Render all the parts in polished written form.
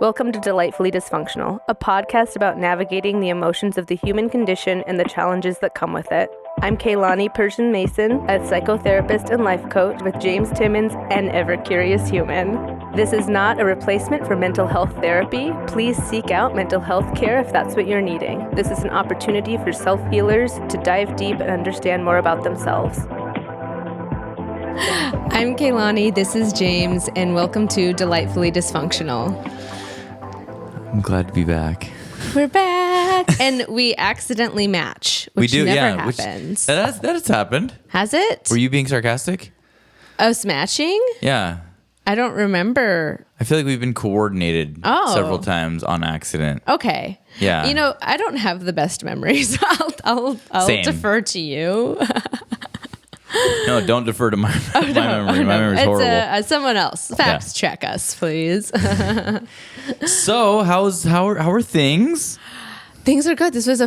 Welcome to Delightfully Dysfunctional, a podcast about navigating the emotions of the human condition and the challenges that come with it. I'm Kaylani Persian Mason, a psychotherapist and life coach with James Timmons, an ever-curious human. This is not a replacement for mental health therapy. Please seek out mental health care if that's what you're needing. This is an opportunity for self-healers to dive deep and understand more about themselves. I'm Kaylani, this is James, and welcome to Delightfully Dysfunctional. I'm glad to be back. We're back. And we accidentally match, which we do, never yeah, happens. That has happened. Has it? Were you being sarcastic? Us matching? Yeah. I don't remember. I feel like we've been coordinated several times on accident. Okay. Yeah. You know, I don't have the best memories. I'll defer to you. No, don't defer to my memory. My memory's horrible. It's someone else. Facts check us, please. So, how are things? Things are good. This was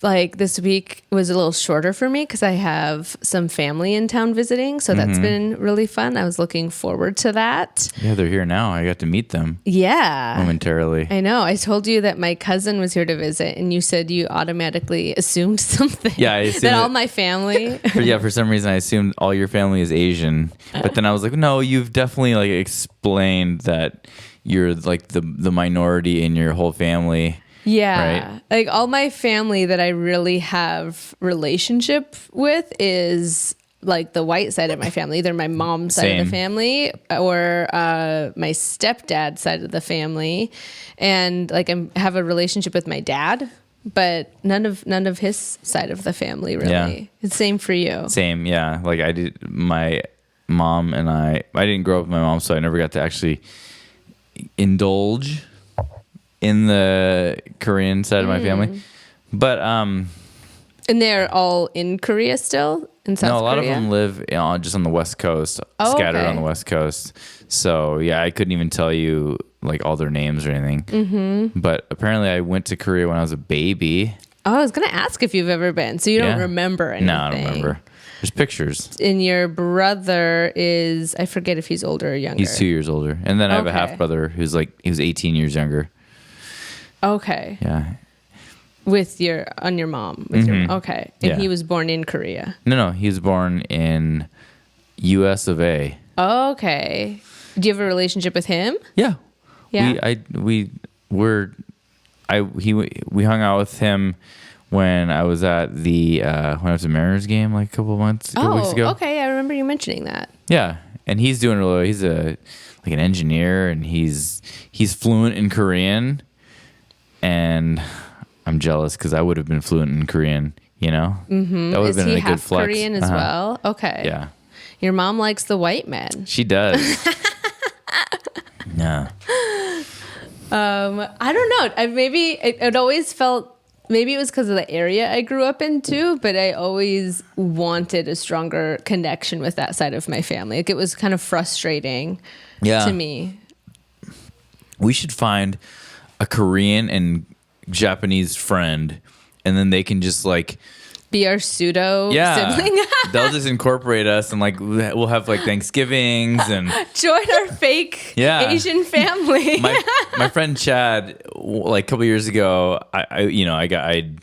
this week was a little shorter for me because I have some family in town visiting, so that's been really fun. I was looking forward to that. Yeah, they're here now. I got to meet them. Yeah. Momentarily. I know. I told you that my cousin was here to visit, and you said you automatically assumed something. Yeah, I assumed that all my family. For some reason, I assumed all your family is Asian, but then I was like, no, you've definitely explained that you're the minority in your whole family. Yeah. Right? Like all my family that I really have relationship with is like the white side of my family, either my mom's side of the family or my stepdad's side of the family. And like I have a relationship with my dad, but none of his side of the family really. Yeah. It's same for you. Same, yeah. Like I did, my mom and I didn't grow up with my mom, so I never got to actually indulge in the Korean side of my family. But and they're all in Korea still? In South Korea? No, a lot of them live just on the West Coast, scattered on the West Coast. So yeah, I couldn't even tell you like all their names or anything. Mm-hmm. But apparently I went to Korea when I was a baby. Oh, I was going to ask if you've ever been. So you don't remember anything? No, I don't remember. There's pictures. And your brother is, I forget if he's older or younger. He's 2 years older. And then I have a half brother he was 18 years younger. Okay. Yeah. On your mom. Okay. And he was born in Korea. No, he was born in US of A. Okay. Do you have a relationship with him? Yeah. Yeah. We hung out with him when I was at the Mariners game like a couple weeks ago. Okay. I remember you mentioning that. Yeah. And he's doing really well. He's an engineer and he's fluent in Korean. And I'm jealous because I would have been fluent in Korean, you know? Mm-hmm. That would have been a good flex. Korean as well? Okay. Yeah. Your mom likes the white men. She does. Yeah. I don't know. It always felt, maybe it was because of the area I grew up in too, but I always wanted a stronger connection with that side of my family. Like it was kind of frustrating to me. We should find a Korean and Japanese friend, and then they can just be our pseudo sibling. They'll just incorporate us, and we'll have Thanksgivings and join our fake Asian family. my friend Chad, a couple years ago, I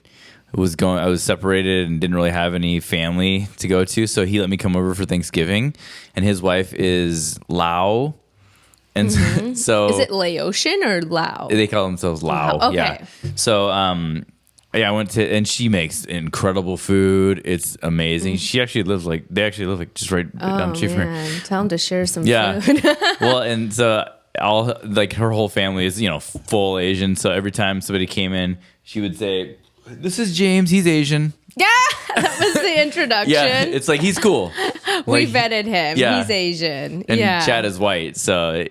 was separated and didn't really have any family to go to, so he let me come over for Thanksgiving, and his wife is Lao. And so is it Laotian or Lao? They call themselves Lao. Okay. Yeah. So I went to, and she makes incredible food. It's amazing. They actually live just right down the street from her. Tell them to share some food. Well, and so her whole family is full Asian. So every time somebody came in, she would say, "This is James. He's Asian." Yeah, that was the introduction. Yeah, it's he's cool. We vetted him. Yeah. He's Asian. And Chad is white, so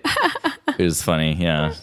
it was funny. Yeah.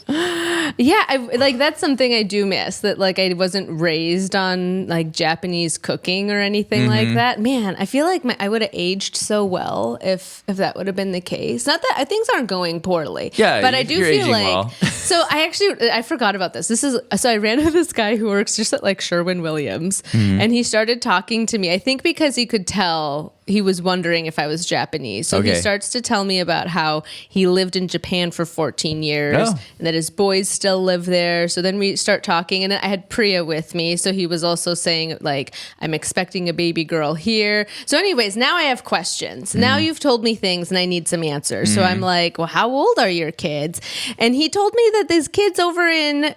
Yeah, that's something I do miss, that I wasn't raised on Japanese cooking or anything like that. Man, I feel like I would have aged so well if that would have been the case. Not that things aren't going poorly. Yeah, but I do feel well. So I forgot about this. So I ran into this guy who works just at Sherwin-Williams, and he started talking to me. I think because he could tell he was wondering if I was Japanese. So he Okay. starts to tell me about how he lived in Japan for 14 years Oh. and that his boys still live there. So then we start talking, and then I had Priya with me. So he was also saying, like, I'm expecting a baby girl here. So anyways, now I have questions. Now you've told me things and I need some answers. So I'm like, well, how old are your kids? And he told me that these kids over in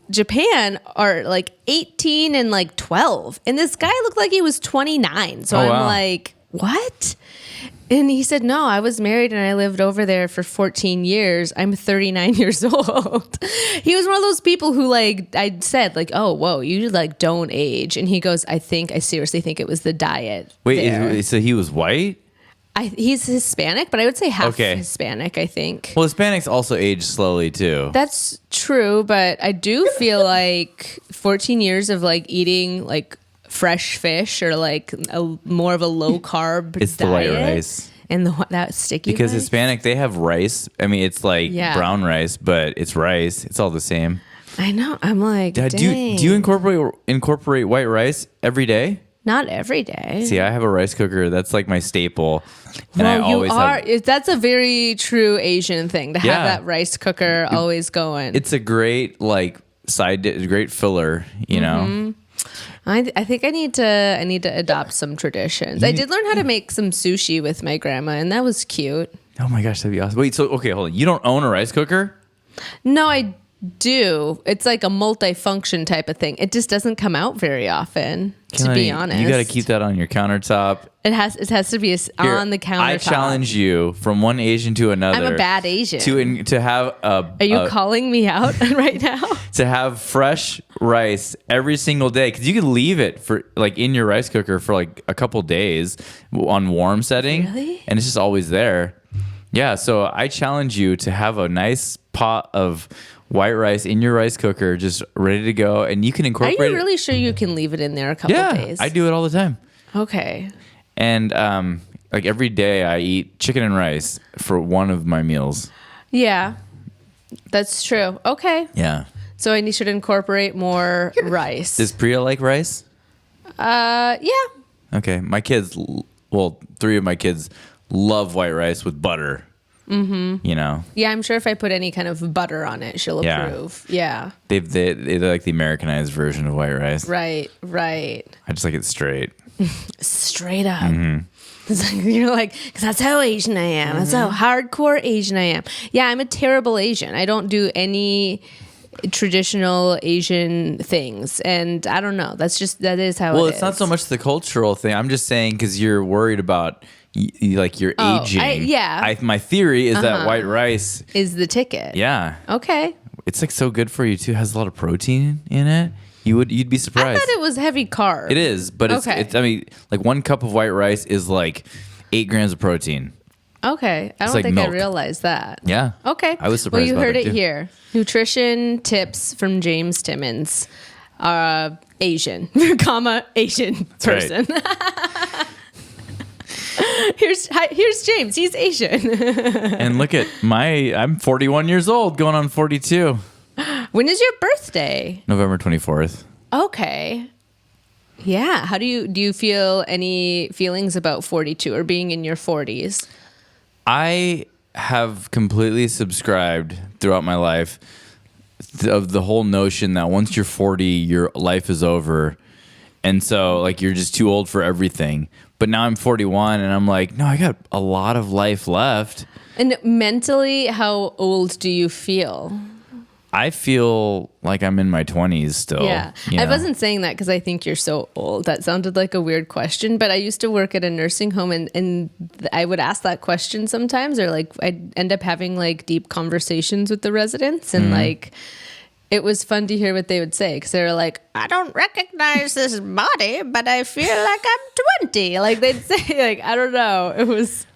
Japan are like 18 and like 12. And this guy looked like he was 29. So I'm wow. like, what? And he said, no, I was married and I lived over there for 14 years. I'm 39 years old. He was one of those people who, like, I said, like, oh, whoa, you like don't age. And he goes, I seriously think it was the diet. there." So he was white? He's Hispanic, but I would say half Okay. Hispanic, I think. Well, Hispanics also age slowly too. That's true, but I do feel like 14 years of like eating like fresh fish or like more of a low carb It's the diet. white rice. And that sticky Because rice? Hispanic, they have rice. I mean, it's like Yeah. brown rice, but it's rice. It's all the same. I know. I'm like, Do dang. you incorporate white rice every day? Not every day. See, I have a rice cooker. That's like my staple. And I Well, you always are. have. That's a very true Asian thing to have Yeah. that rice cooker always going. It's a great like great filler, you know. I think I need to adopt some traditions. I did learn how to make some sushi with my grandma, and that was cute. Oh my gosh, that'd be awesome. Wait, so okay, hold on. You don't own a rice cooker? No, I do. It's like a multi-function type of thing. It just doesn't come out very often, to be honest. You got to keep that on your countertop. It has to be Here, on the countertop. I challenge you from one Asian to another. I'm a bad Asian. to have Are you calling me out right now? to have fresh rice every single day, because you could leave it for like in your rice cooker for like a couple days on warm setting, Really? and it's just always there. Yeah, so I challenge you to have a nice pot of white rice in your rice cooker, just ready to go, and you can Are incorporate you really sure you can leave it in there a couple Yeah, days? I do it all the time. Okay. And like every day I eat chicken and rice for one of my meals. Yeah, that's true. Okay. Yeah. So I should incorporate more rice. Does Priya like rice? Yeah. Okay. My kids, well, 3 of my kids love white rice with butter. Mm-hmm. You know, Yeah, I'm sure if I put any kind of butter on it, she'll Yeah. approve. Yeah. they like the Americanized version of white rice. Right. I just like it straight. Straight up. It's like, you're like, because that's how Asian I am. That's how hardcore Asian I am. Yeah, I'm a terrible Asian. I don't do any traditional Asian things. And I don't know. That is how Well, it it's not is. so much the cultural thing. I'm just saying because you're worried about like your Oh, aging. yeah. My theory is that white rice. Is the ticket. Yeah. Okay. It's like so good for you too. It has a lot of protein in it. You'd be I surprised. thought it was heavy carb. It is, but Okay. it's I mean, like 1 cup of white rice is like 8 grams of protein. Okay. I don't like think I milk. realized that. Yeah. Okay. I was surprised Well, you about heard it, it too. here. Nutrition tips from James Timmons. Asian, comma, Asian That's right. person. Here's James. He's Asian. And look at I'm 41 years old, going on 42. When is your birthday? November 24th. Okay. Yeah. How do you feel any feelings about 42 or being in your 40s? I have completely subscribed throughout my life of the whole notion that once you're 40, your life is over. And so like you're just too old for everything. But now I'm 41 and I'm like, no, I got a lot of life left. And mentally, how old do you feel? I feel like I'm in my 20s still. Yeah. you I know? wasn't saying that because I think you're so old. That sounded like a weird question, but I used to work at a nursing home and I would ask that question sometimes, or like I'd end up having like deep conversations with the residents, and like it was fun to hear what they would say, because they were like, I don't recognize this body, but I feel like I'm 20. Like they'd say, like, I don't know.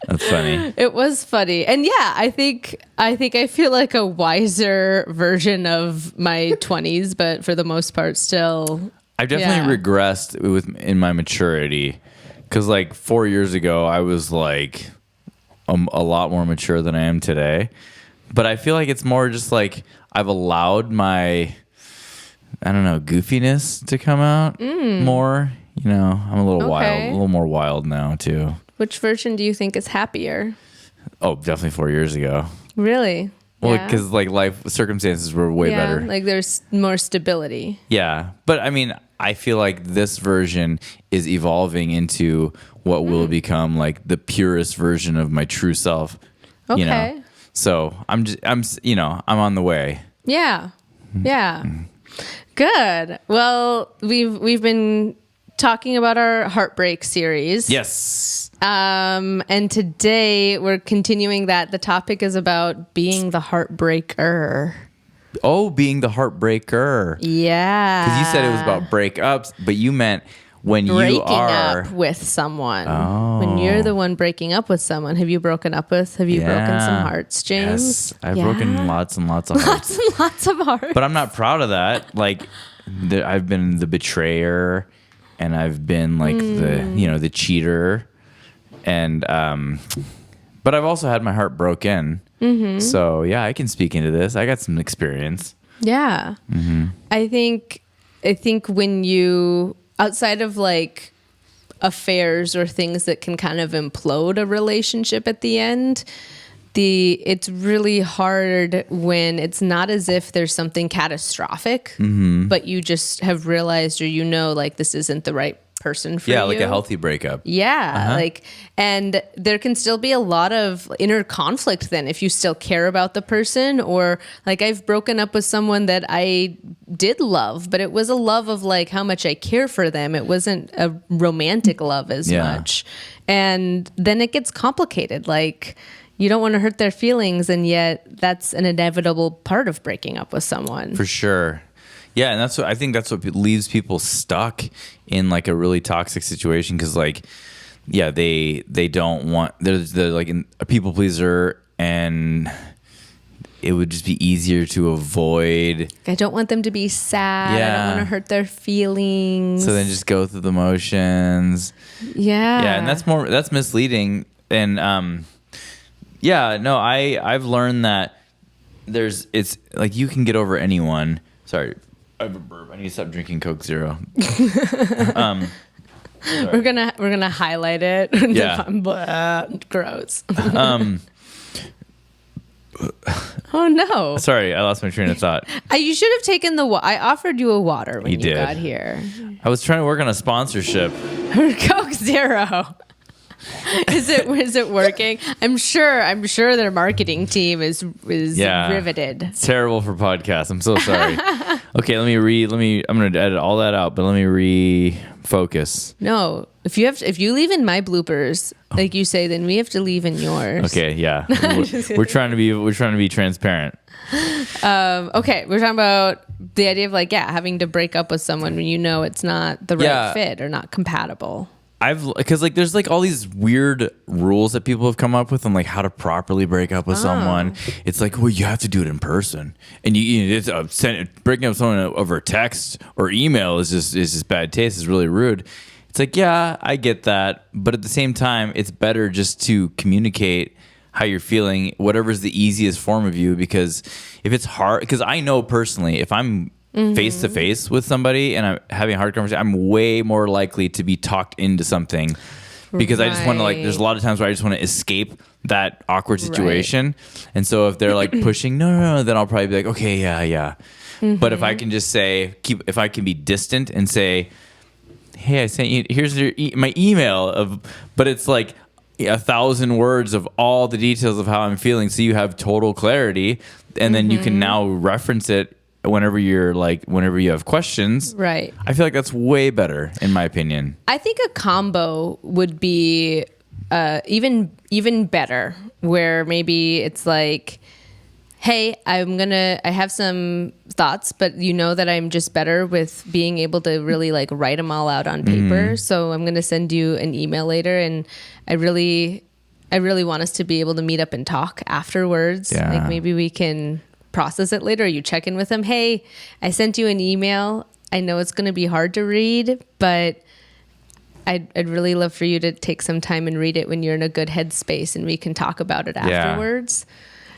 That's funny. It was funny. And yeah, I think I feel like a wiser version of my 20s, but for the most part still. I've definitely regressed in my maturity, because like 4 years ago I was like a lot more mature than I am today. But I feel like it's more just like I've allowed my, I don't know, goofiness to come out more. I'm a little wild, Okay. a little more wild now too. Which version do you think is happier? Oh, definitely 4 years ago. Really? Well, Yeah. because like life circumstances were way better. Like there's more stability. Yeah. But I mean, I feel like this version is evolving into what will become like the purest version of my true self. Okay. So I'm on the way. Yeah. Yeah. Good. Well, we've been talking about our Heartbreak series. Yes. And today we're continuing that. The topic is about being the heartbreaker. Oh, being the heartbreaker. Yeah. Because you said it was about breakups, but you meant when breaking you are up with someone. When you're the one breaking up with someone. Have you broken broken some hearts, James? Yes, I've broken lots and lots of hearts. Lots and lots of hearts. But I'm not proud of that. Like, I've been the betrayer, and I've been like the cheater, and but I've also had my heart broken. Mm-hmm. So yeah, I can speak into this. I got some experience. Yeah. Mm-hmm. I think when you, outside of like affairs or things that can kind of implode a relationship at the end, it's really hard when it's not as if there's something catastrophic, but you just have realized, or like this isn't the right person for you. Yeah, like a healthy breakup. Yeah, and there can still be a lot of inner conflict then if you still care about the person, or like I've broken up with someone that I did love, but it was a love of like how much I care for them. It wasn't a romantic love as much. And then it gets complicated. Like you don't want to hurt their feelings, and yet that's an inevitable part of breaking up with someone. For sure. Yeah, and I think that's what leaves people stuck in like a really toxic situation, because like, yeah, they don't want, they're like a people pleaser, and it would just be easier to avoid. I don't want them to be sad. I don't want to hurt their feelings. So then just go through the motions. Yeah. Yeah, and that's misleading. And I've learned that it's like you can get over anyone. Sorry, I have a burp. I need to stop drinking Coke Zero. We're gonna highlight it. Yeah. Gross. Oh no. Sorry, I lost my train of thought. You should have taken I offered you a water when you did. got here. I was trying to work on a sponsorship. Coke Zero. Is it working? I'm sure their marketing team is riveted. It's terrible for podcasts. I'm so sorry. Okay, I'm going to edit all that out, but let me refocus. No, if you leave in my bloopers, like you say, then we have to leave in yours. Okay, yeah. We're trying to be transparent. Okay, we're talking about the idea of like, having to break up with someone when you know it's not the right fit or not compatible. Because like there's like all these weird rules that people have come up with on like how to properly break up with someone. It's like, well, you have to do it in person, and breaking up with someone over text or email is just bad taste. It's really rude. It's like, yeah, I get that, but at the same time, it's better just to communicate how you're feeling, whatever's the easiest form of you. Because if it's hard, because I know personally, if I'm face to face with somebody and I'm having a hard conversation, I'm way more likely to be talked into something, because I just want to like, there's a lot of times where I just want to escape that awkward situation. Right. And so if they're like pushing, no, then I'll probably be like, okay, yeah. But if I can just if I can be distant and say, hey, I sent you, here's my email but it's like 1,000 words of all the details of how I'm feeling. So you have total clarity, and then you can now reference it whenever you have questions. Right. I feel like that's way better, in my opinion. I think a combo would be even better, where maybe it's like, hey, I have some thoughts, but you know that I'm just better with being able to really like write them all out on paper. So I'm going to send you an email later, and I really want us to be able to meet up and talk afterwards. Yeah. Like maybe we can process it later. You check in with them. Hey, I sent you an email. I know it's going to be hard to read, but I'd really love for you to take some time and read it when you're in a good headspace, and we can talk about it afterwards.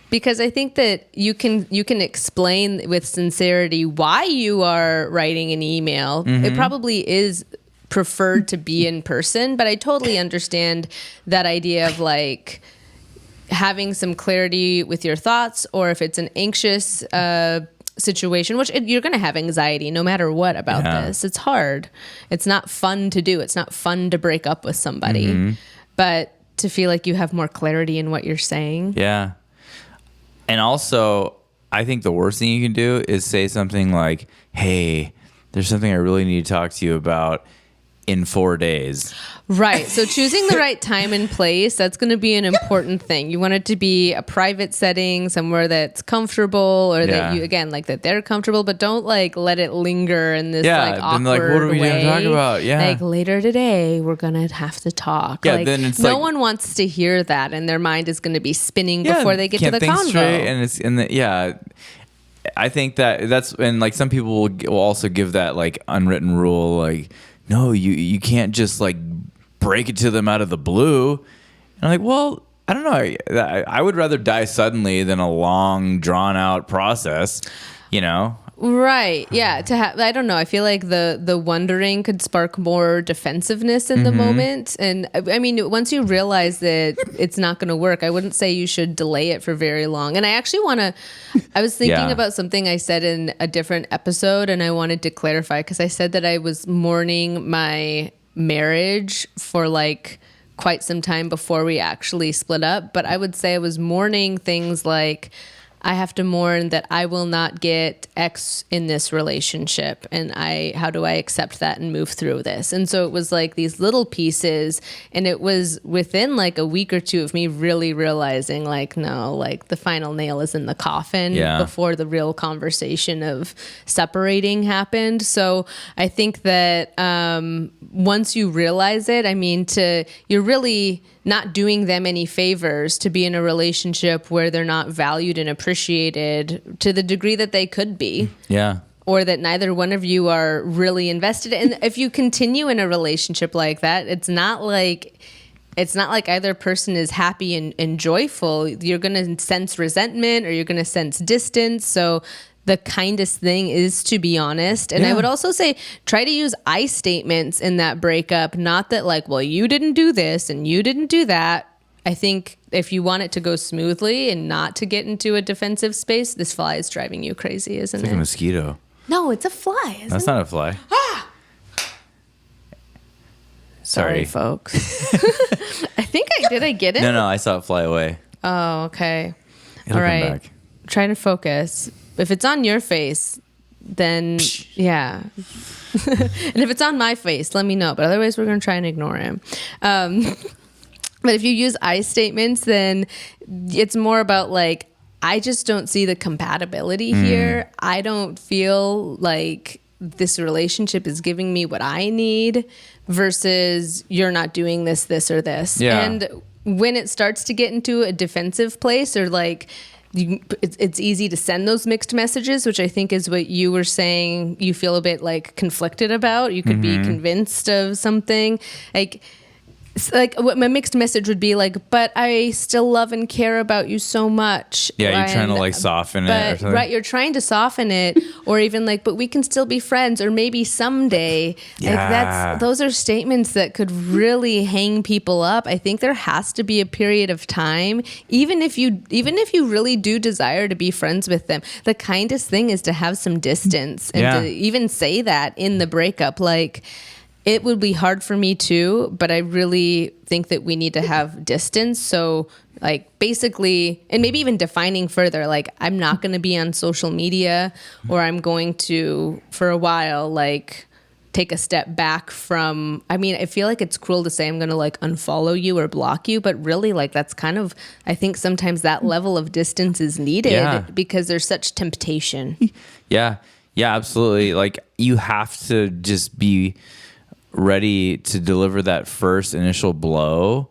Because I think that you can explain with sincerity why you are writing an email. It probably is preferred to be in person, but I totally understand that idea of like having some clarity with your thoughts, or if it's an anxious situation, which you're going to have anxiety no matter what about this. It's hard. It's not fun to do. It's not fun to break up with somebody, but to feel like you have more clarity in what you're saying. Yeah. And also, I think the worst thing you can do is say something like, hey, there's something I really need to talk to you about in 4 days. Right. So choosing the right time and place, that's going to be an important thing. You want it to be a private setting, somewhere that's comfortable, or that you, again, like that they're comfortable, but don't like let it linger in this like awkward like, what are we going to talk about? Yeah. Like later today, we're going to have to talk. Yeah, like, then it's no one wants to hear that, and their mind is going to be spinning before they get to the convo. Straight, and it's in the, I think that's, and like some people will also give that like unwritten rule, like, no, you can't just like break it to them out of the blue. And I'm like, well, I don't know. I would rather die suddenly than a long, drawn out process, you know? Right. Yeah. I don't know. I feel like the wondering could spark more defensiveness in the moment. And I mean, once you realize that it's not going to work, I wouldn't say you should delay it for very long. And I actually I was thinking about something I said in a different episode, and I wanted to clarify, because I said that I was mourning my marriage for like quite some time before we actually split up. But I would say I was mourning things like, I have to mourn that I will not get X in this relationship, and how do I accept that and move through this? And so it was like these little pieces, and it was within like a week or two of me really realizing like, no, like the final nail is in the coffin before the real conversation of separating happened. So I think that once you realize it, I mean, you're really not doing them any favors to be in a relationship where they're not valued and appreciated to the degree that they could be. Yeah. Or that neither one of you are really invested in. If you continue in a relationship like that, it's not like either person is happy and joyful. You're going to sense resentment, or you're going to sense distance. So the kindest thing is to be honest. And I would also say, try to use I statements in that breakup. Not that like, well, you didn't do this and you didn't do that. I think if you want it to go smoothly and not to get into a defensive space, this fly is driving you crazy, isn't it? It's like a mosquito. No, it's a fly, isn't it? That's not a fly. Ah! Sorry, folks. I think I get it? No, I saw it fly away. Oh, okay. It'll all right. come back. Try to focus. If it's on your face, then yeah. And if it's on my face, let me know. But otherwise, we're going to try and ignore him. But if you use I statements, then it's more about like, I just don't see the compatibility here. I don't feel like this relationship is giving me what I need, versus you're not doing this, or this. Yeah. And when it starts to get into a defensive place, or like, it's easy to send those mixed messages, which I think is what you were saying you feel a bit like conflicted about. You could be convinced of something. Like what my mixed message would be like, but I still love and care about you so much. Yeah, you're trying to like soften it or something. Right, you're trying to soften it, or even like, but we can still be friends, or maybe someday. Yeah. Like those are statements that could really hang people up. I think there has to be a period of time, even if you really do desire to be friends with them. The kindest thing is to have some distance, and to even say that in the breakup, like, it would be hard for me too, but I really think that we need to have distance. So like basically, and maybe even defining further, like I'm not going to be on social media, or I'm going to, for a while, like take a step back from, I mean, I feel like it's cruel to say I'm going to like unfollow you or block you, but really like that's kind of, I think sometimes that level of distance is needed because there's such temptation. Yeah, absolutely. Like you have to just be ready to deliver that first initial blow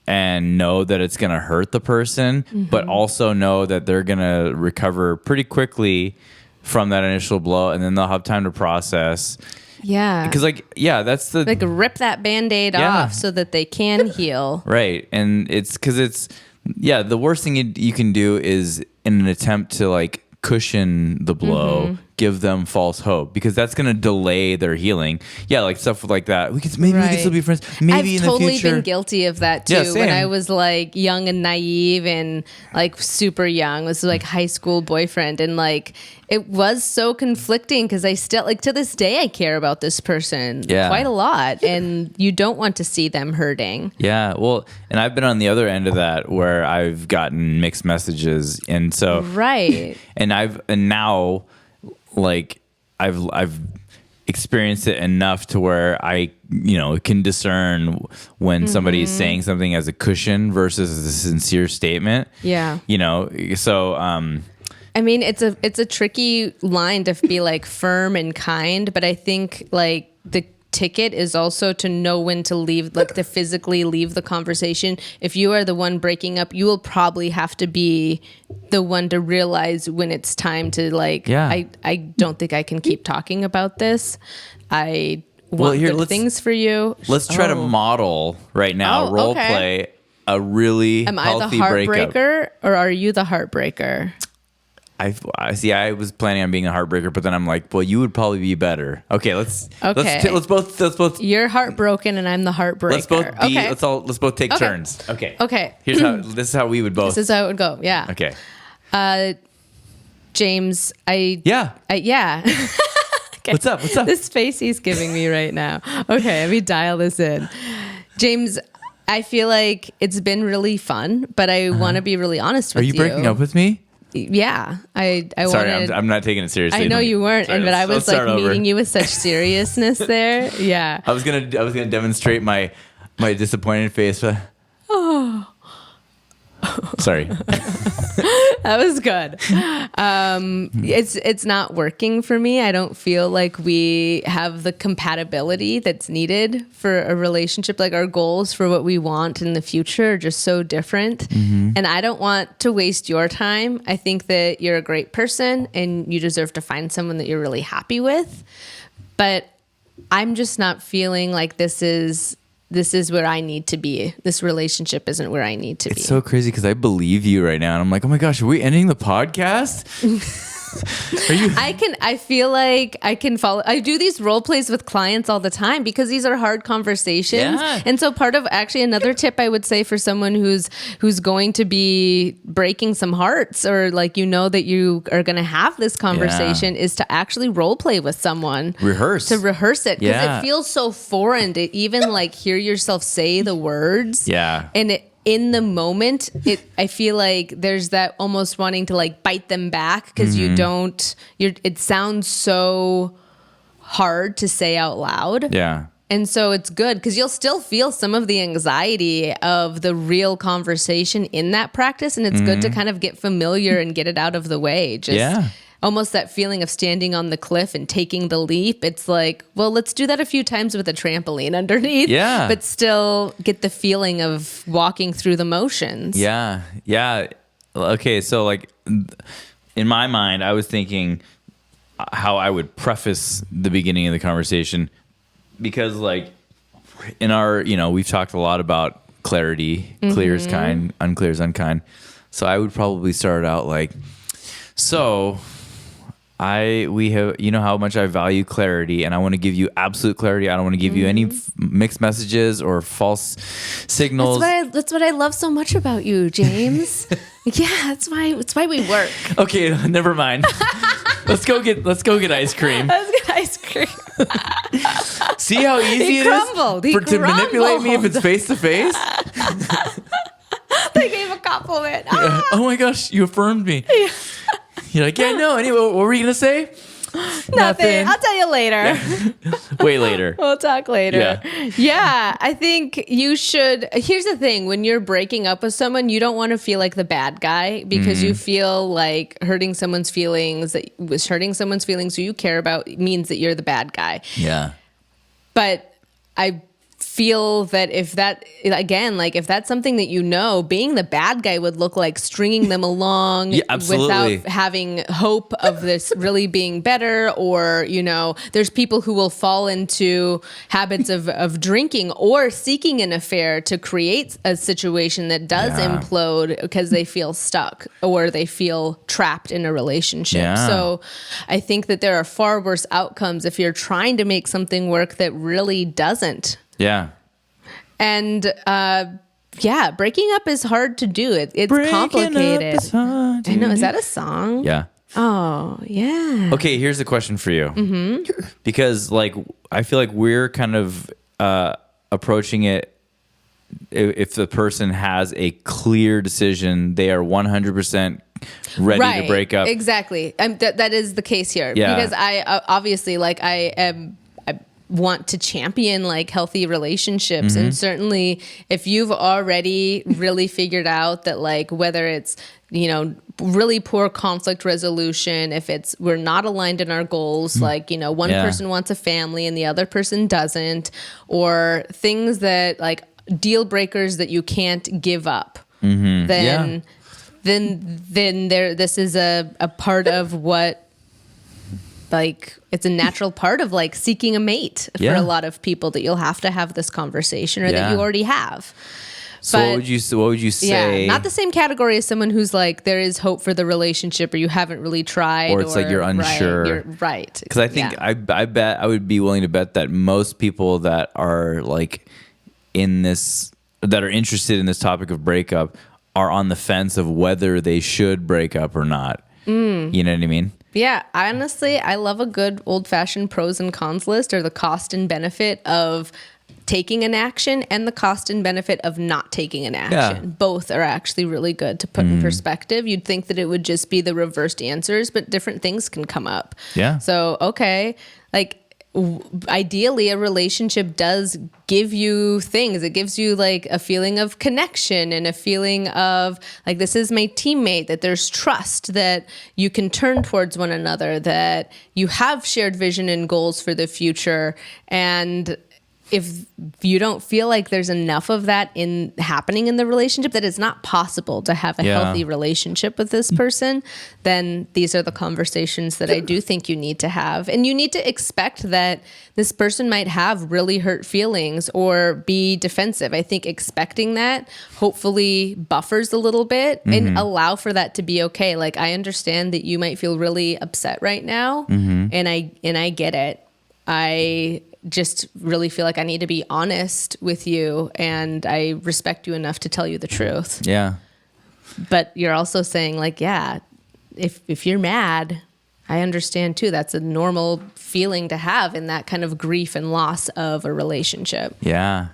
and know that it's going to hurt the person, but also know that they're going to recover pretty quickly from that initial blow, and then they'll have time to process. Yeah. Because that's the... Like rip that Band-Aid off so that they can heal. Right. And it's because the worst thing you can do is in an attempt to like cushion the blow, give them false hope, because that's going to delay their healing. Yeah, like stuff like that. We can still be friends. Maybe I've in the future. I've totally been guilty of that too. Yeah, when I was like young and naive and like super young, this was like high school boyfriend, and like it was so conflicting because I still, like, to this day I care about this person quite a lot, and you don't want to see them hurting. Yeah, well, and I've been on the other end of that where I've gotten mixed messages, and so and now like I've experienced it enough to where I can discern when somebody's saying something as a cushion versus as a sincere statement. Yeah, so I mean, it's a tricky line to be like firm and kind, but I think like the ticket is also to know when to leave, like to physically leave the conversation. If you are the one breaking up, you will probably have to be the one to realize when it's time to like, I don't think I can keep talking about this. I want good things for you. Let's try to model right now, role play a really Am healthy I the breakup. heartbreaker or are you the heartbreaker? I see. I was planning on being a heartbreaker, but then I'm like, well, you would probably be better. Okay, let's both. You're heartbroken and I'm the heartbreaker. Let's both take turns. Okay. Okay. This is how we would both. This is how it would go. Yeah. Okay. James, Yeah. Okay. What's up? This face he's giving me right now. Okay, let me dial this in. James, I feel like it's been really fun, but I want to be really honest with you. Are you breaking up with me? Yeah, Sorry, I'm not taking it seriously. I know you weren't, Sorry, but I was like meeting you with such seriousness there. Yeah, I was gonna demonstrate my disappointed face. But... Oh, sorry. That was good. It's not working for me. I don't feel like we have the compatibility that's needed for a relationship. Like our goals for what we want in the future are just so different. And I don't want to waste your time. I think that you're a great person and you deserve to find someone that you're really happy with. But I'm just not feeling like this is where I need to be. This relationship isn't where I need to be. It's so crazy because I believe you right now. And I'm like, oh my gosh, are we ending the podcast? Are you? I feel like I can follow. I do these role plays with clients all the time because these are hard conversations. Yeah. And so part of actually another tip I would say for someone who's going to be breaking some hearts or like, that you are going to have this conversation is to actually role play with someone. To rehearse it. Because it feels so foreign to even like hear yourself say the words. Yeah. And in the moment, I feel like there's that almost wanting to like bite them back because it sounds so hard to say out loud. Yeah. And so it's good because you'll still feel some of the anxiety of the real conversation in that practice. And it's good to kind of get familiar and get it out of the way. Almost that feeling of standing on the cliff and taking the leap. It's like, well, let's do that a few times with a trampoline underneath. Yeah. But still get the feeling of walking through the motions. Yeah. Yeah. Okay. So like in my mind, I was thinking how I would preface the beginning of the conversation because like in our, we've talked a lot about clarity, clear is kind, unclear is unkind. So I would probably start out like, so we have, how much I value clarity and I want to give you absolute clarity. I don't want to give you any mixed messages or false signals. That's what I love so much about you, James. Yeah, that's why we work. Okay, never mind. Let's go get ice cream. Let's get ice cream. See how easy it is to manipulate me if it's face to face? They gave a compliment. Yeah. Oh my gosh, you affirmed me. You're like, yeah, no. Anyway, what were you gonna say? Nothing. I'll tell you later. Yeah. Way later. We'll talk later. Yeah, I think you should. Here's the thing: when you're breaking up with someone, you don't want to feel like the bad guy because you feel like hurting someone's feelings. That was hurting someone's feelings who you care about means that you're the bad guy. Yeah. But I feel that if that's something that you know, being the bad guy would look like stringing them along absolutely. without having hope of this really being better. Or, there's people who will fall into habits of drinking or seeking an affair to create a situation that does implode because they feel stuck or they feel trapped in a relationship. Yeah. So I think that there are far worse outcomes if you're trying to make something work that really doesn't. Yeah. And breaking up is hard to do. It's breaking complicated. Up is hard to I know. Is do. that a song? Yeah. Oh, yeah. Okay, here's a question for you. Mm-hmm. Because I feel like we're kind of approaching it. If the person has a clear decision, they are 100% ready to break up. Exactly. That is the case here. Yeah. Because I obviously I want to champion healthy relationships. Mm-hmm. And certainly if you've already really figured out that whether it's, really poor conflict resolution, if it's, we're not aligned in our goals, one person wants a family and the other person doesn't, or things that deal breakers that you can't give up, then this is a part of what, it's a natural part of seeking a mate for a lot of people, that you'll have to have this conversation or that you already have. So but, what would you say? Yeah, not the same category as someone who's there is hope for the relationship or you haven't really tried. Or it's you're unsure. You're right. Because I think, I bet, I would be willing to bet that most people that are in this, that are interested in this topic of breakup are on the fence of whether they should break up or not. You know what I mean? Yeah, honestly, I love a good old-fashioned pros and cons list, or the cost and benefit of taking an action and the cost and benefit of not taking an action. Yeah. Both are actually really good to put in perspective. You'd think that it would just be the reversed answers, but different things can come up. Yeah. So, okay, ideally a relationship does give you things. It gives you a feeling of connection and a feeling of this is my teammate, that there's trust, that you can turn towards one another, that you have shared vision and goals for the future. And if you don't feel like there's enough of that happening in the relationship, that it's not possible to have a healthy relationship with this person, then these are the conversations that I do think you need to have. And you need to expect that this person might have really hurt feelings or be defensive. I think expecting that hopefully buffers a little bit and allow for that to be okay. I understand that you might feel really upset right now, and I get it. I just really feel like I need to be honest with you, and I respect you enough to tell you the truth. Yeah. But you're also saying if you're mad, I understand too. That's a normal feeling to have in that kind of grief and loss of a relationship. Yeah.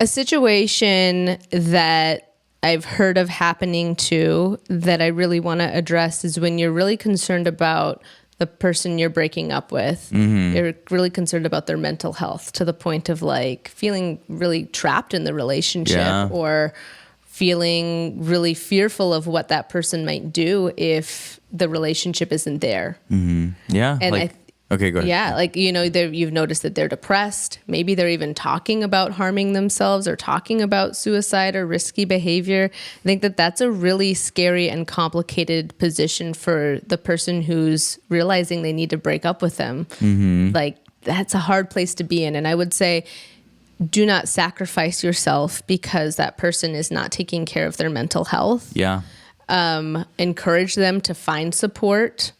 A situation that I've heard of happening too, that I really want to address, is when you're really concerned about the person you're breaking up with. You're really concerned about their mental health, to the point of feeling really trapped in the relationship, or feeling really fearful of what that person might do if the relationship isn't there. Yeah. And okay, go ahead. Yeah, you've noticed that they're depressed. Maybe they're even talking about harming themselves or talking about suicide or risky behavior. I think that that's a really scary and complicated position for the person who's realizing they need to break up with them. That's a hard place to be in. And I would say, do not sacrifice yourself because that person is not taking care of their mental health. Yeah. Encourage them to find support,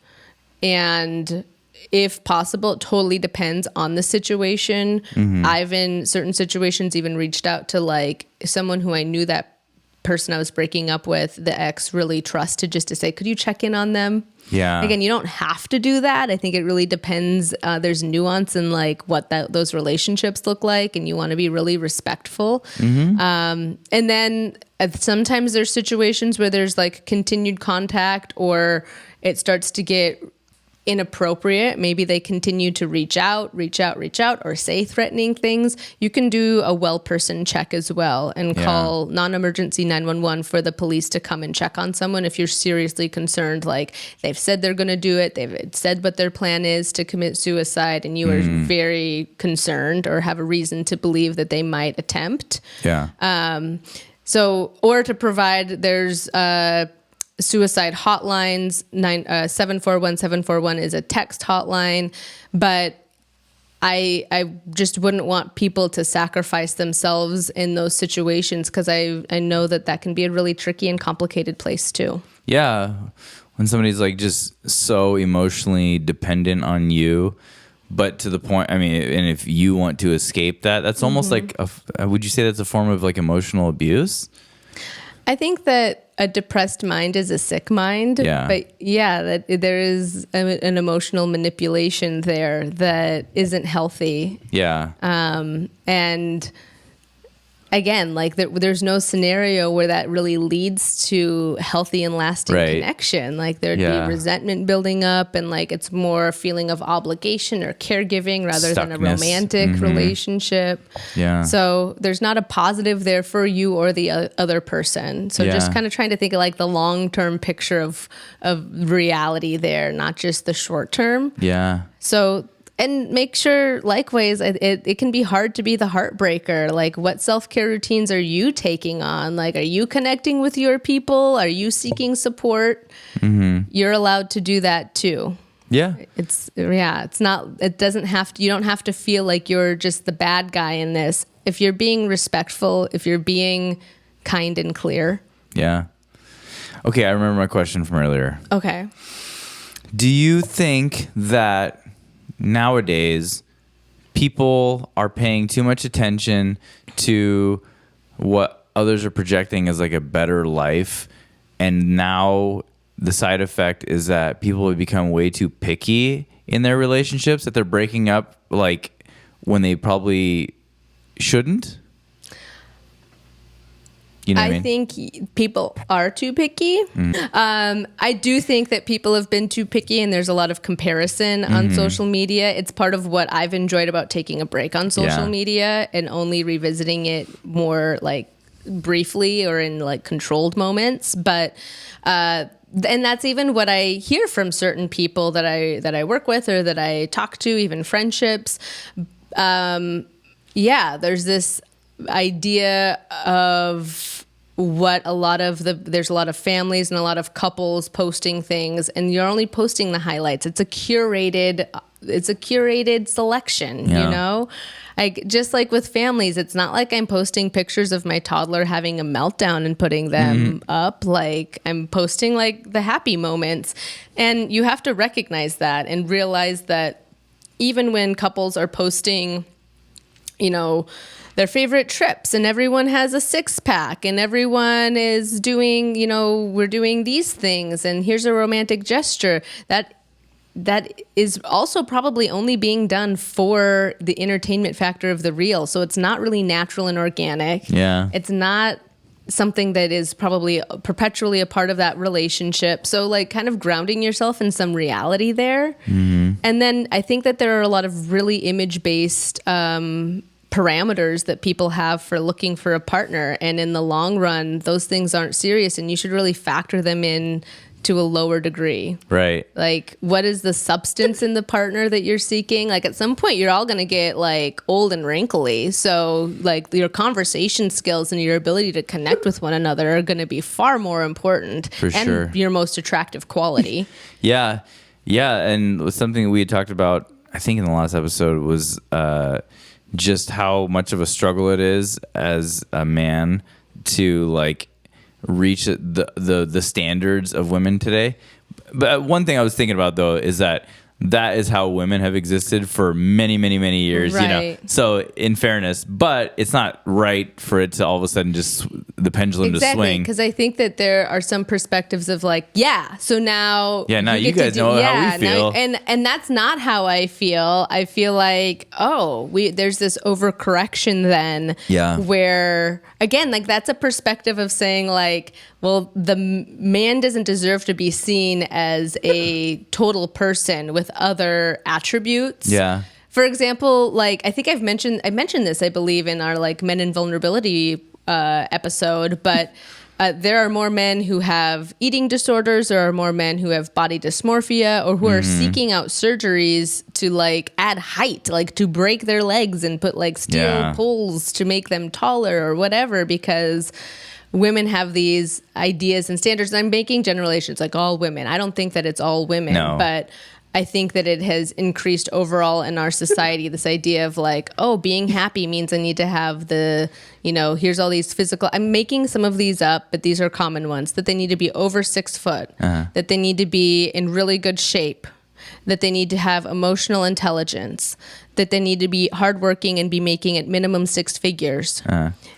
and if possible, it totally depends on the situation. I've in certain situations even reached out to someone who I knew that person I was breaking up with, the ex, really trusted, just to say, could you check in on them? Yeah. Again, you don't have to do that. I think it really depends. There's nuance in what those relationships look like, and you want to be really respectful. And then sometimes there's situations where there's continued contact, or it starts to get inappropriate, maybe they continue to reach out, or say threatening things, you can do a well person check as well and call non-emergency 911 for the police to come and check on someone if you're seriously concerned. Like they've said they're going to do it, they've said what their plan is to commit suicide, and you are very concerned or have a reason to believe that they might attempt. So, or to provide, there's suicide hotlines. 741-741 is a text hotline, but I just wouldn't want people to sacrifice themselves in those situations, because I know that can be a really tricky and complicated place too. Yeah, when somebody's like just so emotionally dependent on you, but to the point, I mean, and if you want to escape that, that's almost like would you say that's a form of like emotional abuse? I think that a depressed mind is a sick mind. But that there is an emotional manipulation there that isn't healthy. And again, like there's no scenario where that really leads to healthy and lasting connection. Like there'd be resentment building up, and like it's more a feeling of obligation or caregiving rather than a romantic relationship. So there's not a positive there for you or the other person. So just kind of trying to think of like the long-term picture of reality there, not just the short term. So, and make sure, likewise, it can be hard to be the heartbreaker. Like, what self-care routines are you taking on? Like, are you connecting with your people? Are you seeking support? You're allowed to do that too. It's not, it doesn't have to, you don't have to feel like you're just the bad guy in this. If you're being respectful, if you're being kind and clear. Okay, I remember my question from earlier. Okay. Do you think that nowadays people are paying too much attention to what others are projecting as like a better life, and now the side effect is that people have become way too picky in their relationships, that they're breaking up like when they probably shouldn't? You know what I mean? think people are too picky. I do think that people have been too picky, and there's a lot of comparison on social media. It's part of what I've enjoyed about taking a break on social media and only revisiting it more like briefly or in like controlled moments. But and that's even what I hear from certain people that I work with or that I talk to, even friendships. There's this idea of what there's a lot of families and a lot of couples posting things, and you're only posting the highlights. It's a curated selection, you know? Like, just like with families, it's not like I'm posting pictures of my toddler having a meltdown and putting them up. Like, I'm posting like the happy moments, and you have to recognize that and realize that even when couples are posting, you know, their favorite trips, and everyone has a 6-pack, and everyone is doing, you know, we're doing these things, and here's a romantic gesture, that is also probably only being done for the entertainment factor of the reel. So it's not really natural and organic. It's not something that is probably perpetually a part of that relationship. So like kind of grounding yourself in some reality there. And then I think that there are a lot of really image-based parameters that people have for looking for a partner, and in the long run those things aren't serious, and you should really factor them in to a lower degree. Like, what is the substance in the partner that you're seeking? Like, at some point you're all going to get like old and wrinkly, so like your conversation skills and your ability to connect with one another are going to be far more important, for sure, your most attractive quality. And something we had talked about, I think in the last episode, was just how much of a struggle it is as a man to like reach the standards of women today. But one thing I was thinking about though is that is how women have existed for many, many, many years, you know? So in fairness, but it's not right for it to all of a sudden just the pendulum to swing. Because I think that there are some perspectives of like, so now now you guys know how we feel. And that's not how I feel. I feel like, there's this overcorrection then, where again, like that's a perspective of saying like, well, the man doesn't deserve to be seen as a total person with other attributes. Yeah. For example, like I think I mentioned this, I believe, in our like men in vulnerability episode, but there are more men who have eating disorders. There are more men who have body dysmorphia or who are seeking out surgeries to like add height, like to break their legs and put like steel poles to make them taller or whatever, because women have these ideas and standards. And I'm making generalizations, like all women. I don't think that it's all women, but I think that it has increased overall in our society, this idea of like, oh, being happy means I need to have the, here's all these physical, I'm making some of these up, but these are common ones, that they need to be over 6 foot, that they need to be in really good shape, that they need to have emotional intelligence, that they need to be hardworking and be making at minimum 6 figures,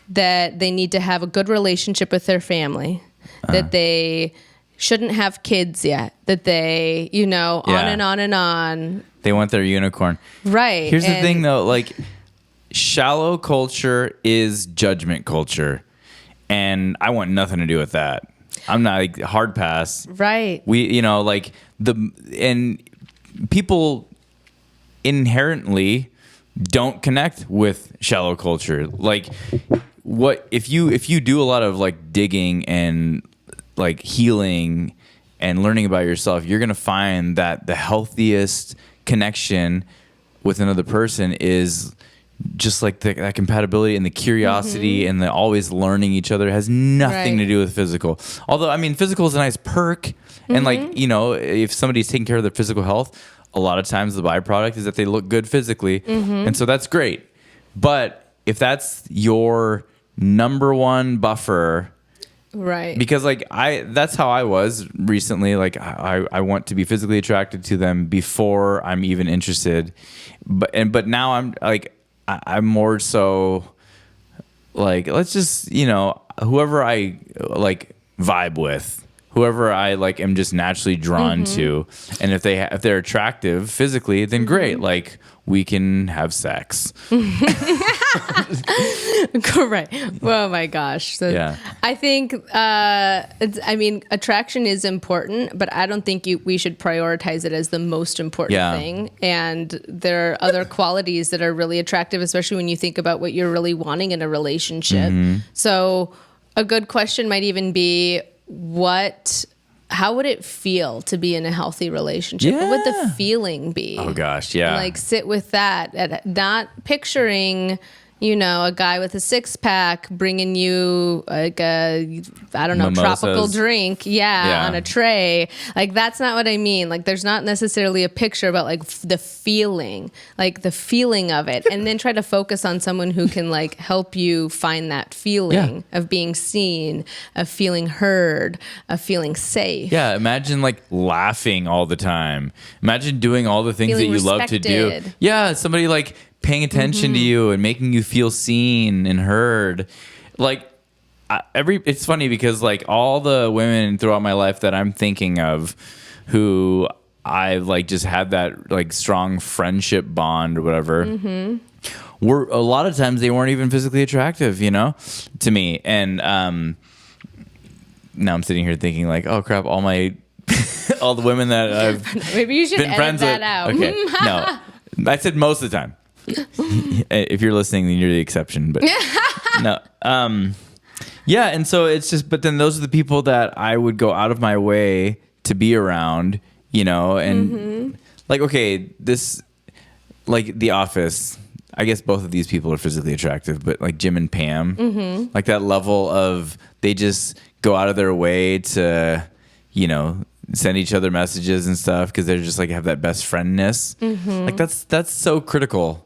that they need to have a good relationship with their family, that they shouldn't have kids yet, that they, on and on and on. They want their unicorn. Right. Here's the thing, though. Like, shallow culture is judgment culture. And I want nothing to do with that. I'm not like hard pass. Right. And people inherently don't connect with shallow culture. Like, what if you do a lot of like digging and like healing and learning about yourself, you're going to find that the healthiest connection with another person is just like that compatibility and the curiosity and the always learning each other. It has nothing to do with physical. Although, I mean, physical is a nice perk. And like, if somebody's taking care of their physical health, a lot of times the byproduct is that they look good physically. And so that's great. But if that's your number one buffer, right. Because like that's how I was recently. Like I want to be physically attracted to them before I'm even interested. But now I'm like, I'm more so like, let's just, whoever I like vibe with, whoever I like am just naturally drawn to. And if they're attractive physically, then great. Like we can have sex. Correct. Oh my gosh. So I think, attraction is important, but I don't think we should prioritize it as the most important thing. And there are other qualities that are really attractive, especially when you think about what you're really wanting in a relationship. So a good question might even be, how would it feel to be in a healthy relationship? What would the feeling be? Oh gosh, yeah. And like sit with that, not picturing, a guy with a 6-pack bringing you like mimosas. Tropical drink, on a tray. Like that's not what I mean. Like there's not necessarily a picture about like the feeling of it, and then try to focus on someone who can like help you find that feeling of being seen, of feeling heard, of feeling safe. Yeah, imagine like laughing all the time. Imagine doing all the things feeling that you love to do. Yeah, somebody like paying attention to you and making you feel seen and heard. Like it's funny because like all the women throughout my life that I'm thinking of who I like just had that like strong friendship bond or whatever, were a lot of times they weren't even physically attractive, to me. And now I'm sitting here thinking like, oh crap, all the women that I've maybe you should been edit friends that with. out. Okay, no, I said most of the time. If you're listening, then you're the exception. But no, and so it's just. But then those are the people that I would go out of my way to be around, and like this, like The Office. I guess both of these people are physically attractive, but like Jim and Pam, like that level of they just go out of their way to, send each other messages and stuff because they're just like have that best friendness. Like that's so critical.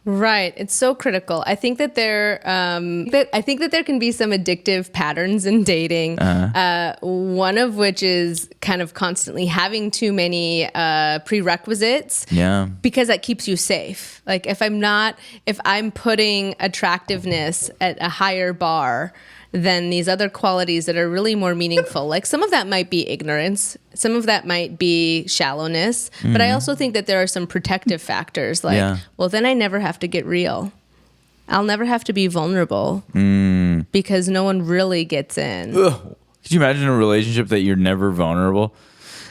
Right. It's so critical. I think that there can be some addictive patterns in dating. One of which is kind of constantly having too many prerequisites. Yeah. Because that keeps you safe. Like if I'm putting attractiveness at a higher bar than these other qualities that are really more meaningful. Like some of that might be ignorance, some of that might be shallowness, but I also think that there are some protective factors like, well, then I never have to get real. I'll never have to be vulnerable because no one really gets in. Ugh. Could you imagine a relationship that you're never vulnerable?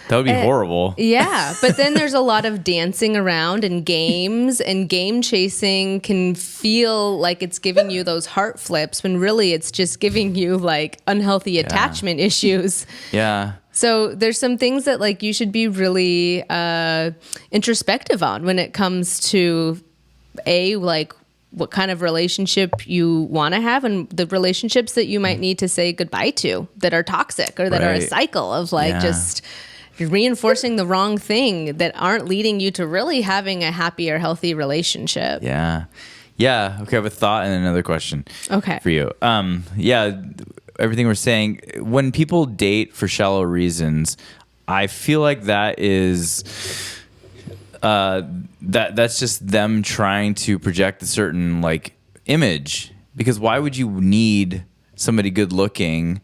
That would be horrible. Yeah, but then there's a lot of dancing around and games, and game chasing can feel like it's giving you those heart flips when really it's just giving you like unhealthy attachment issues. Yeah. So there's some things that like you should be really introspective on when it comes to like what kind of relationship you want to have and the relationships that you might need to say goodbye to that are toxic or that are a cycle of like just reinforcing the wrong thing that aren't leading you to really having a happy or healthy relationship. Yeah. Yeah. Okay. I have a thought and another question. Okay. For you. Everything we're saying, when people date for shallow reasons, I feel like that is that's just them trying to project a certain like image, because why would you need somebody good looking?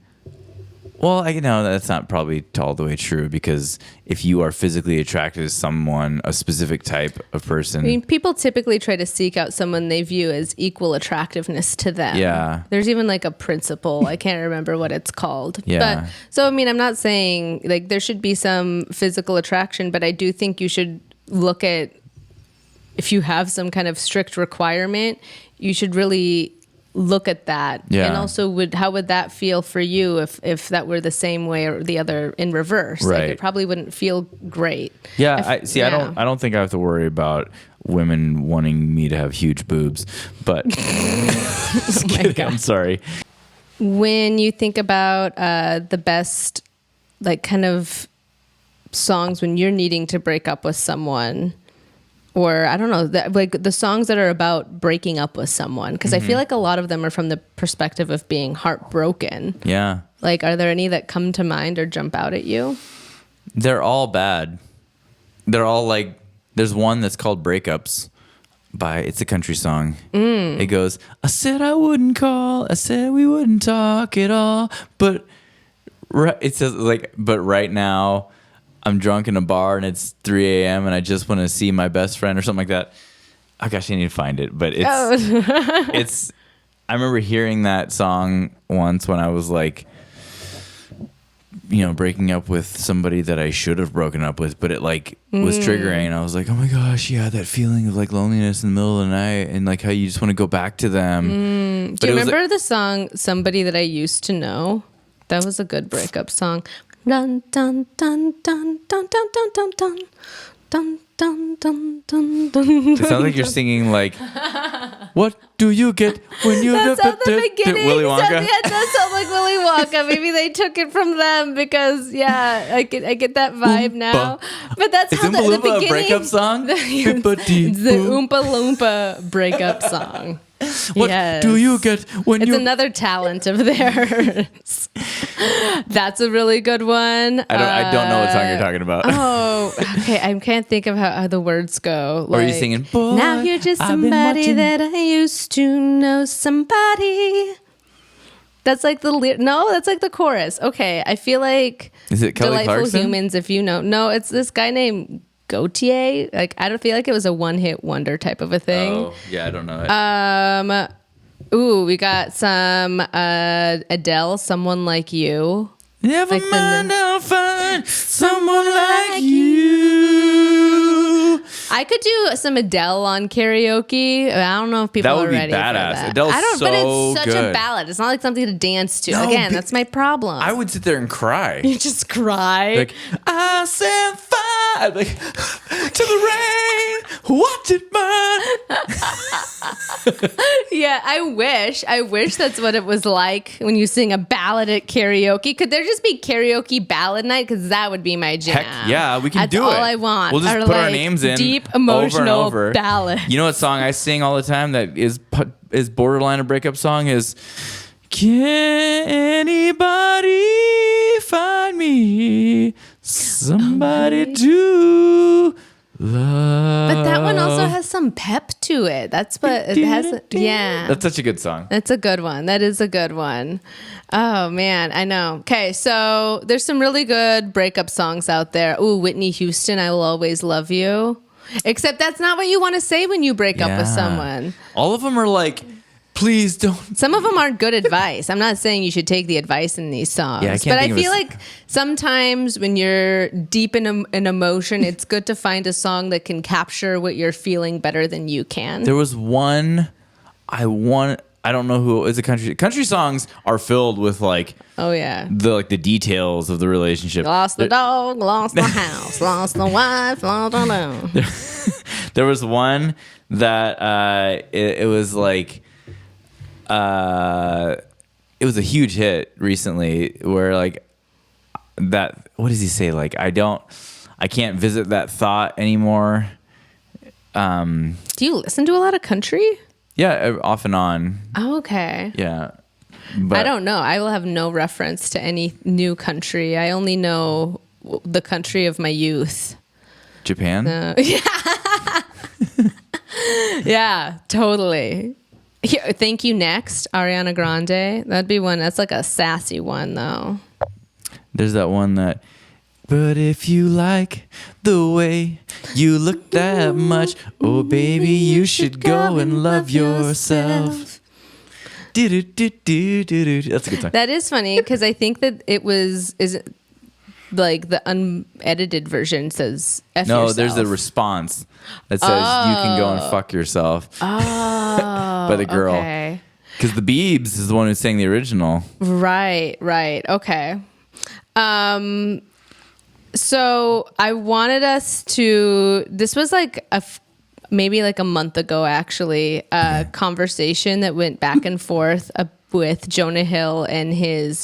Well, I know that's not probably all the way true, because if you are physically attracted to someone, a specific type of person. I mean, people typically try to seek out someone they view as equal attractiveness to them. Yeah. There's even like a principle. I can't remember what it's called. Yeah. But so, I mean, I'm not saying like there should be some physical attraction, but I do think you should look at, if you have some kind of strict requirement, you should really look at that. And also how would that feel for you if that were the same way or the other in reverse? Right. Like, it probably wouldn't feel great. Yeah. I don't think I have to worry about women wanting me to have huge boobs, but just kidding. I'm sorry. When you think about the best like kind of songs when you're needing to break up with someone, or I don't know, like the songs that are about breaking up with someone, because I feel like a lot of them are from the perspective of being heartbroken. Yeah. Like, are there any that come to mind or jump out at you? They're all bad. They're all like, there's one that's called Breakups it's a country song. It goes, I said I wouldn't call, I said we wouldn't talk at all, but it says like, but right now I'm drunk in a bar and it's 3 a.m. and I just want to see my best friend or something like that. Oh gosh, I need to find it. But it's, I remember hearing that song once when I was like, breaking up with somebody that I should have broken up with, but it like was triggering. And I was like, oh my gosh, yeah, that feeling of like loneliness in the middle of the night and like how you just want to go back to them. Do you remember the song Somebody That I Used to Know? That was a good breakup song. Dun dun dun dun dun dun dun dun dun dun dun dun dun dun. It sounds like you're singing like, what do you get when you That's at the beginning. Willy Wonka? Yeah, it does sound like Willy Wonka. Maybe they took it from them because I get that vibe now. But that's how the beginning. A breakup song? It's the Oompa Loompa breakup song. What do you get when It's another talent of theirs. That's a really good one. I don't know what song you're talking about. Oh, okay. I can't think of how the words go. Or are you singing, boy, now you're just somebody that I used to know somebody. That's like that's like the chorus. Okay. I feel like is it Kelly Delightful Clarkson? Humans, if you know. No, it's this guy named Gautier. Like, I don't feel like it was a one-hit wonder type of a thing. Oh, yeah, I don't know it. We got some Adele, Someone Like You. Never like mind, I'll find someone like you. I could do some Adele on karaoke. I don't know if people are ready for that. That would be badass. Adele's but it's such good. a ballad. It's not like something to dance to. No, Again, that's my problem. I would sit there and cry. You just cry. Like, I set fire like, to the rain, watch it burn. Yeah, I wish that's what it was like when you sing a ballad at karaoke. Could there just be karaoke ballad night? Because that would be my jam. Heck yeah, we can do it. That's all I want. We'll just put our names in. Deep emotional over and over. ballad. You know what song I sing all the time that is borderline a breakup song is, can anybody find me somebody to love? But that one also has some pep to it. That's what it has. Yeah. That's such a good song. That's a good one. That is a good one. Oh, man. I know. Okay. So there's some really good breakup songs out there. Ooh, Whitney Houston, I Will Always Love You. Except that's not what you want to say when you break up with someone. All of them are like, Please don't. Some of them aren't good advice. I'm not saying you should take the advice in these songs. Yeah, but I feel like sometimes when you're deep in an emotion, it's good to find a song that can capture what you're feeling better than you can. There was one I don't know who is a country songs are filled with like the details of the relationship. Lost the dog, lost the house, lost the wife, lost the There was one that it was like it was a huge hit recently where like that, what does he say? Like, I can't visit that thought anymore. Do you listen to a lot of country? Yeah, off and on. Oh, okay. Yeah. But I don't know. I will have no reference to any new country. I only know the country of my youth. Japan? Yeah, totally. Here, Thank You Next, Ariana Grande. That'd be one. That's like a sassy one, though. There's that one that, but if you like the way you look that much, oh baby, you should go and love yourself. That's a good song. That is funny because I think that like the unedited version says F yourself. There's a response that says you can go and fuck yourself. By the girl. Okay. Because the Biebs is the one who sang the original. Right. Okay. So I wanted us to, this was like maybe like a month ago, actually, a conversation that went back and forth with Jonah Hill and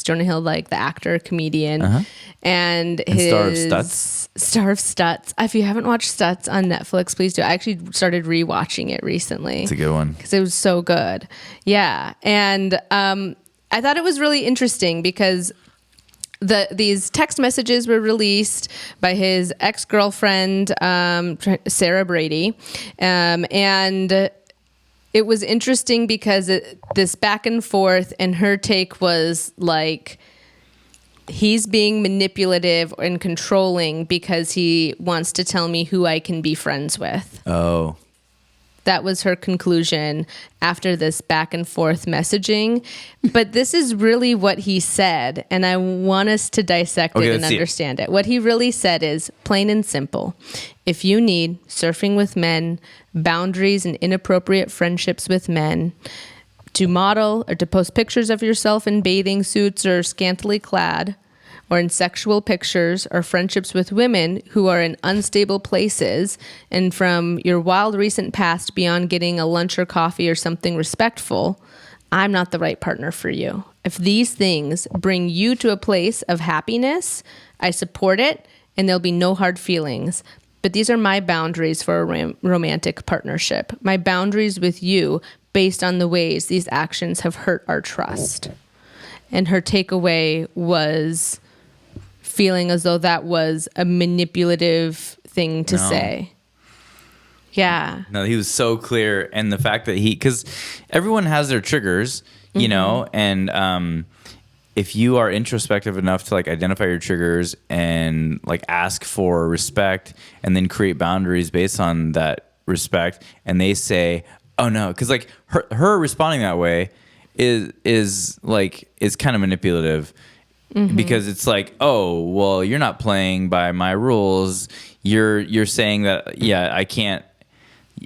Jonah Hill, like the actor, comedian, and his Star of Stutz. If you haven't watched Stutz on Netflix, please do. I actually started rewatching it recently. It's a good one. Because it was so good. Yeah. And I thought it was really interesting because these text messages were released by his ex-girlfriend, Sarah Brady. And it was interesting because this back and forth, and her take was like, he's being manipulative and controlling because he wants to tell me who I can be friends with. Oh. That was her conclusion after this back and forth messaging. But this is really what he said, and I want us to dissect it and understand it. What he really said is plain and simple. If you need surfing with men, boundaries and inappropriate friendships with men, to model or to post pictures of yourself in bathing suits or scantily clad, or in sexual pictures, or friendships with women who are in unstable places, and from your wild recent past beyond getting a lunch or coffee or something respectful, I'm not the right partner for you. If these things bring you to a place of happiness, I support it, and there'll be no hard feelings. But these are my boundaries for a romantic partnership. My boundaries with you based on the ways these actions have hurt our trust. And her takeaway was feeling as though that was a manipulative thing to say. Yeah. No, he was so clear. And the fact that because everyone has their triggers, you know, and if you are introspective enough to like identify your triggers and like ask for respect and then create boundaries based on that respect, and they say, oh no, because like her responding that way is kind of manipulative. Because it's like, oh, well, you're not playing by my rules. You're saying that, I can't.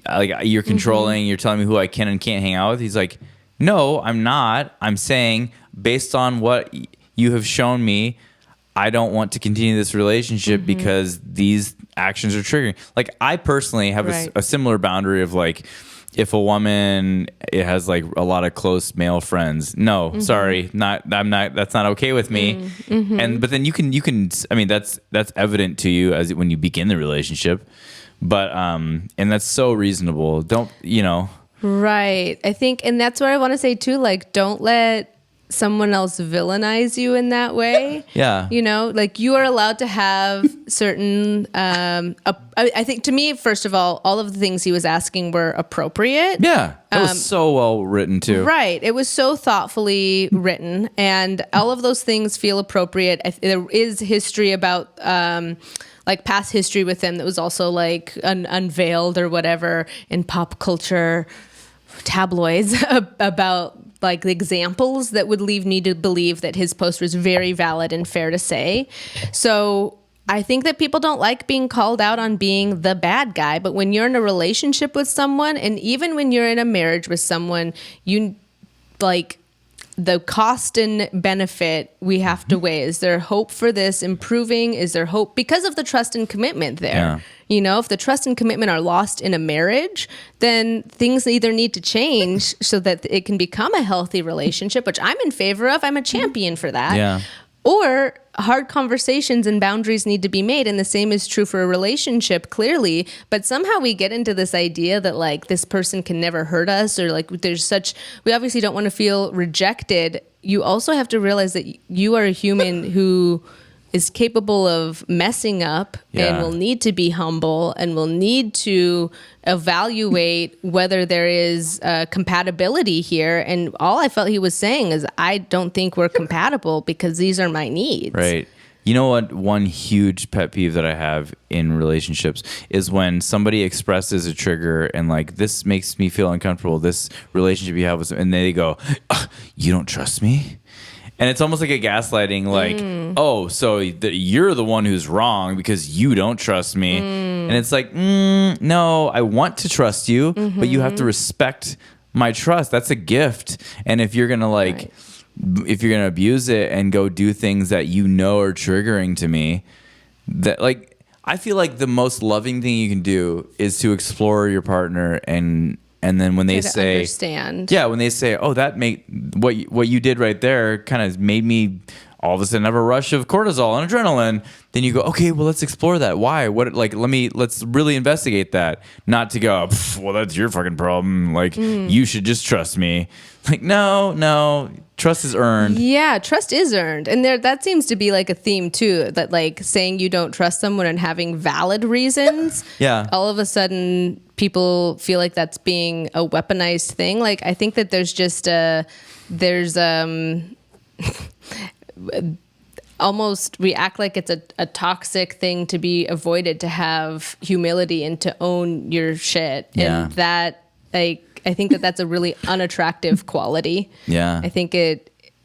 Like, you're controlling. You're telling me who I can and can't hang out with. He's like, no, I'm not. I'm saying based on what you have shown me, I don't want to continue this relationship because these actions are triggering. Like, I personally have a similar boundary of like, if a woman has like a lot of close male friends, no, sorry, I'm not. That's not okay with me. But then you can. I mean, that's evident to you as when you begin the relationship. But and that's so reasonable. Don't Right. I think, and that's what I want to say too. Like, don't let someone else villainize you in that way. Yeah. Like you are allowed to have certain, I think to me, first of all of the things he was asking were appropriate. Yeah. That was so well written too. Right. It was so thoughtfully written, and all of those things feel appropriate. There is history about, like past history with him that was also like unveiled or whatever in pop culture tabloids about like the examples that would leave me to believe that his post was very valid and fair to say. So I think that people don't like being called out on being the bad guy, but when you're in a relationship with someone, and even when you're in a marriage with someone, you like the cost and benefit we have to weigh. Is there hope for this improving? Is there hope because of the trust and commitment there? Yeah. You know, if the trust and commitment are lost in a marriage, then things either need to change so that it can become a healthy relationship, which I'm in favor of. I'm a champion for that. Yeah. Or hard conversations and boundaries need to be made. And the same is true for a relationship, clearly. But somehow we get into this idea that like this person can never hurt us, or like we obviously don't want to feel rejected. You also have to realize that you are a human who is capable of messing up and will need to be humble and will need to evaluate whether there is compatibility here. And all I felt he was saying is, I don't think we're compatible because these are my needs. Right. You know what? One huge pet peeve that I have in relationships is when somebody expresses a trigger and like, this makes me feel uncomfortable, this relationship you have with them, and they go, you don't trust me? And it's almost like a gaslighting, like, oh, so you're the one who's wrong because you don't trust me. And it's like, no, I want to trust you, but you have to respect my trust. That's a gift. And if you're going to if you're going to abuse it and go do things that you know are triggering to me, that like, I feel like the most loving thing you can do is to explore your partner and then when they say, understand. Yeah, when they say, oh, that what you did right there kind of made me all of a sudden have a rush of cortisol and adrenaline, then you go, okay, well, let's explore that. Why? What? Like, let's really investigate that. Not to go, well, that's your fucking problem. Like, you should just trust me. Like, no, trust is earned. Yeah, trust is earned. And that seems to be like a theme too, that like saying you don't trust someone and having valid reasons. Yeah. All of a sudden people feel like that's being a weaponized thing. Like, I think that there's almost we act like it's a toxic thing to be avoided, to have humility and to own your shit. Yeah. And that, like, I think that that's a really unattractive quality. Yeah. I think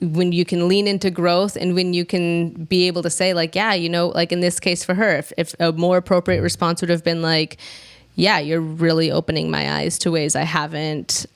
when you can lean into growth and when you can be able to say like, yeah, you know, like in this case for her, if a more appropriate response would have been like, yeah, you're really opening my eyes to ways I haven't,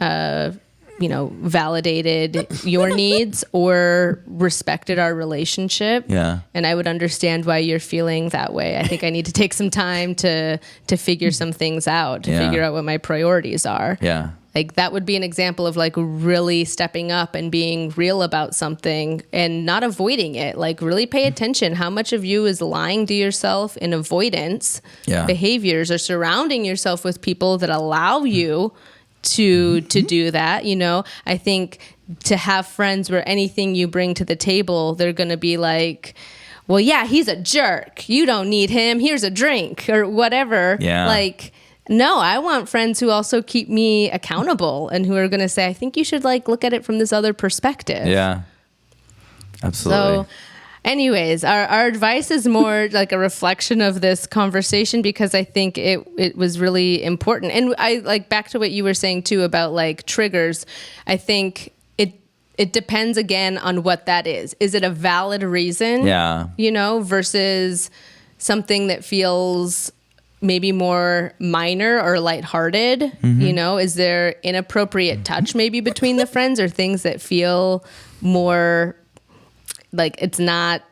validated your needs or respected our relationship. Yeah. And I would understand why you're feeling that way. I think I need to take some time to figure some things out, to figure out what my priorities are. Yeah. Like that would be an example of like really stepping up and being real about something and not avoiding it. Like really pay attention. How much of you is lying to yourself in avoidance behaviors, or surrounding yourself with people that allow you to do that. You know, I think to have friends where anything you bring to the table, they're going to be like, well, yeah, he's a jerk. You don't need him. Here's a drink or whatever. Yeah. Like, no, I want friends who also keep me accountable and who are going to say, I think you should like look at it from this other perspective. Yeah, absolutely. So anyways, our advice is more like a reflection of this conversation, because I think it was really important. And I like back to what you were saying too about like triggers. I think it depends again on what that is. Is it a valid reason? Yeah. You know, versus something that feels maybe more minor or lighthearted. You know, is there inappropriate touch maybe between the friends, or things that feel more like it's not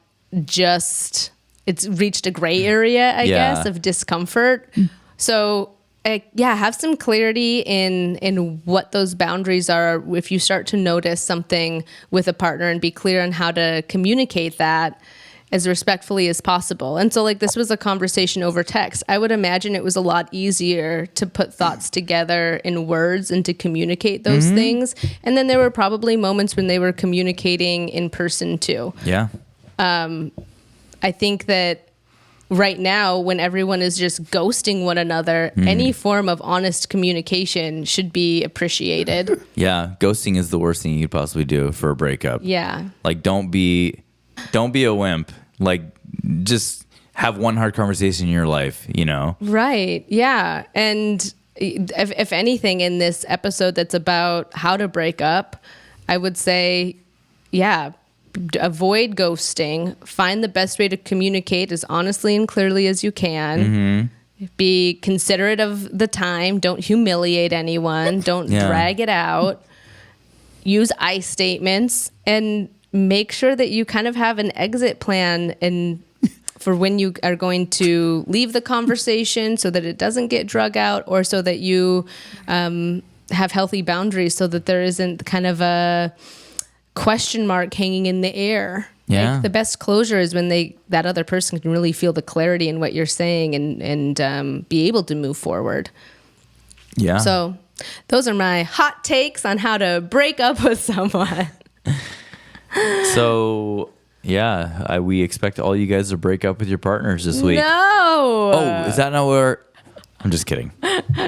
just, it's reached a gray area, I guess, of discomfort. So have some clarity in what those boundaries are if you start to notice something with a partner, and be clear on how to communicate that as respectfully as possible. And so like this was a conversation over text. I would imagine it was a lot easier to put thoughts together in words and to communicate those things. And then there were probably moments when they were communicating in person too. Yeah. I think that right now, when everyone is just ghosting one another, any form of honest communication should be appreciated. Yeah. Ghosting is the worst thing you could possibly do for a breakup. Yeah. Like, don't be a wimp. Like, just have one hard conversation in your life, you know? Right. Yeah. And if anything in this episode that's about how to break up, I would say, yeah, avoid ghosting. Find the best way to communicate as honestly and clearly as you can. Be considerate of the time. Don't humiliate anyone. Don't drag it out. Use I statements and make sure that you kind of have an exit plan and for when you are going to leave the conversation so that it doesn't get drug out, or so that you have healthy boundaries so that there isn't kind of a question mark hanging in the air. Yeah. Like the best closure is when that other person can really feel the clarity in what you're saying and be able to move forward. Yeah. So those are my hot takes on how to break up with someone. So, yeah, we expect all you guys to break up with your partners this week. No. Oh, is that not where... I'm just kidding.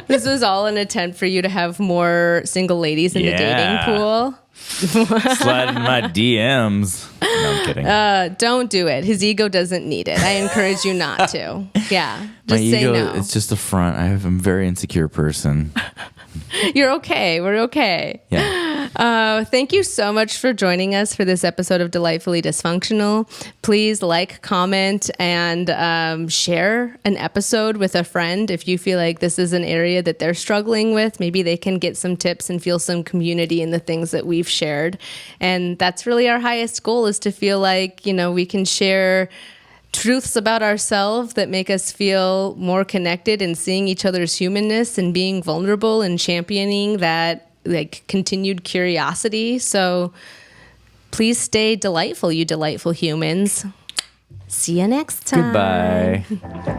This was all an attempt for you to have more single ladies in the dating pool. Slide in my DMs. No, I'm kidding. Don't do it. His ego doesn't need it. I encourage you not to. Yeah. My Just say ego, no. it's just a front. I'm a very insecure person. You're okay. We're okay. Yeah. Thank you so much for joining us for this episode of Delightfully Dysfunctional. Please like, comment, and share an episode with a friend if you feel like this is an area that they're struggling with. Maybe they can get some tips and feel some community in the things that we've shared. And that's really our highest goal, is to feel like, we can share truths about ourselves that make us feel more connected and seeing each other's humanness and being vulnerable and championing that continued curiosity. So please stay delightful, you delightful humans. See you next time. Goodbye.